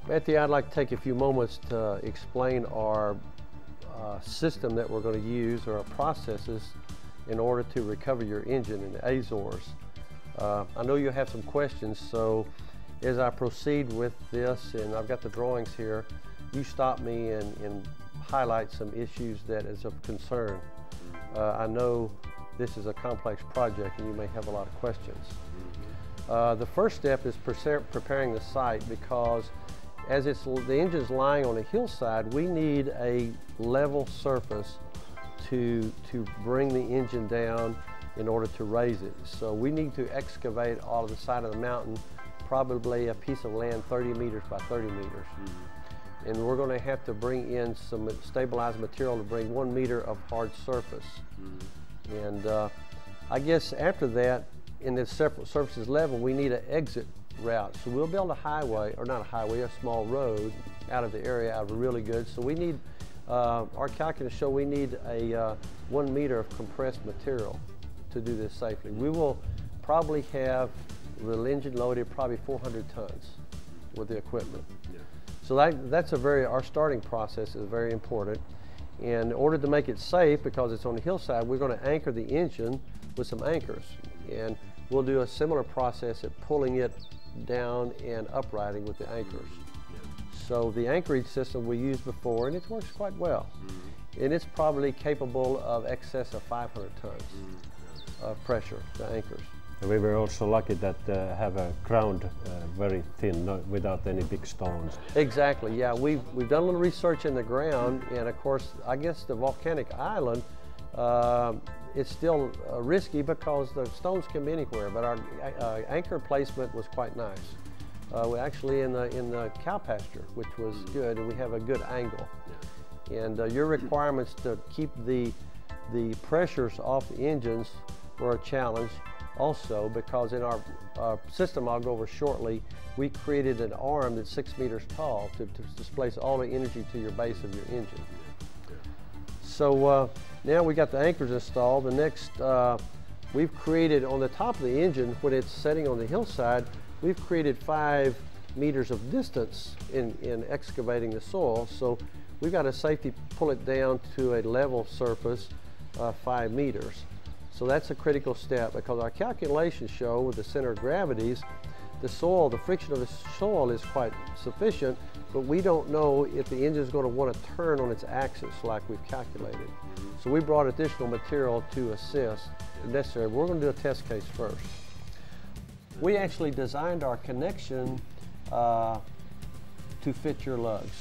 Matthew, I'd like to take a few moments to explain our system that we're going to use, or our processes, in order to recover your engine in the Azores. I know you have some questions, so as I proceed with this, and I've got the drawings here, you stop me and highlight some issues that is of concern. I know this is a complex project and you may have a lot of questions. The first step is preparing the site, because as the engine's lying on a hillside, we need a level surface to bring the engine down in order to raise it. So we need to excavate all of the side of the mountain, probably a piece of land 30 meters by 30 meters. And we're going to have to bring in some stabilized material to bring 1 meter of hard surface. And I guess after that, in this separate surfaces level, we need an exit route. So we'll build a highway, or not a highway, a small road out of the area, out of really good. So we need, our calculus show we need a 1 meter of compressed material to do this safely. We will probably have the engine loaded probably 400 tons with the equipment. So that's our starting process is very important. And in order to make it safe, because it's on the hillside, we're going to anchor the engine with some anchors. And we'll do a similar process at pulling it down and uprighting with the anchors. So the anchorage system we used before, and it works quite well. And it's probably capable of excess of 500 tons of pressure, the anchors. We were also lucky that have a ground very thin, without any big stones. Exactly, yeah. We've done a little research in the ground, and of course, I guess the volcanic island, it's still risky because the stones can be anywhere, but our anchor placement was quite nice. We're actually in the cow pasture, which was good, and we have a good angle. And your requirements to keep the pressures off the engines were a challenge also, because in our system I'll go over shortly, we created an arm that's 6 meters tall to displace all the energy to your base of your engine. So now we got the anchors installed. The next, we've created on the top of the engine, when it's setting on the hillside, we've created 5 meters of distance in excavating the soil. So we've got to safely pull it down to a level surface, 5 meters. So that's a critical step, because our calculations show with the center of gravities, the soil, the friction of the soil is quite sufficient, but we don't know if the engine is going to want to turn on its axis like we've calculated. So we brought additional material to assist if necessary. We're going to do a test case first. We actually designed our connection to fit your lugs.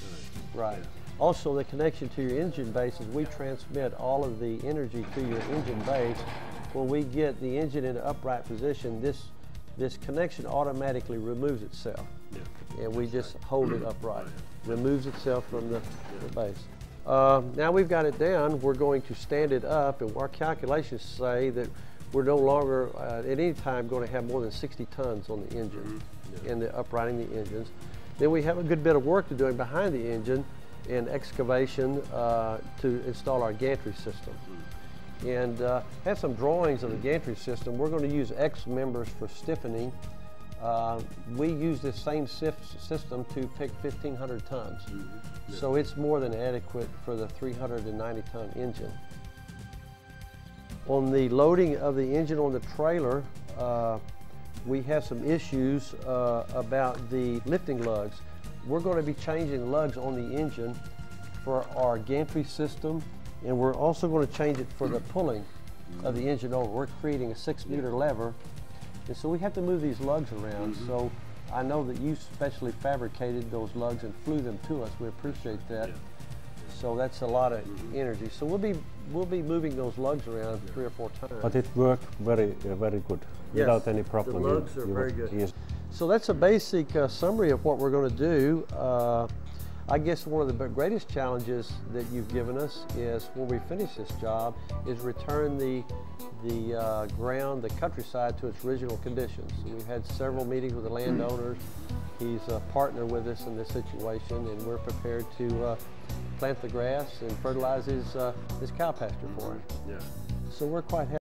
Right. Also, the connection to your engine base is we transmit all of the energy to your engine base. When we get the engine in an upright position, this connection automatically removes itself. And we just hold it upright. Removes itself from the base. Now we've got it down, we're going to stand it up, and our calculations say that we're no longer at any time going to have more than 60 tons on the engine in the uprighting the engines. Then we have a good bit of work to do behind the engine in excavation to install our gantry system. And have some drawings of the gantry system. We're going to use X members for stiffening. We use this same system to pick 1,500 tons. So it's more than adequate for the 390-ton engine. On the loading of the engine on the trailer, we have some issues about the lifting lugs. We're going to be changing lugs on the engine for our gantry system, and we're also going to change it for the pulling of the engine over. We're creating a 6 meter lever, and so we have to move these lugs around. So I know that you specially fabricated those lugs and flew them to us. We appreciate that. So that's a lot of energy. So we'll be moving those lugs around 3 or 4 times. But it worked very good, without any problem. The lugs are very good. So that's a basic summary of what we're going to do. I guess one of the greatest challenges that you've given us is, when we finish this job, is return the ground, the countryside, to its original conditions. We've had several meetings with the landowners. He's a partner with us in this situation, and we're prepared to plant the grass and fertilize his cow pasture for him. So we're quite happy.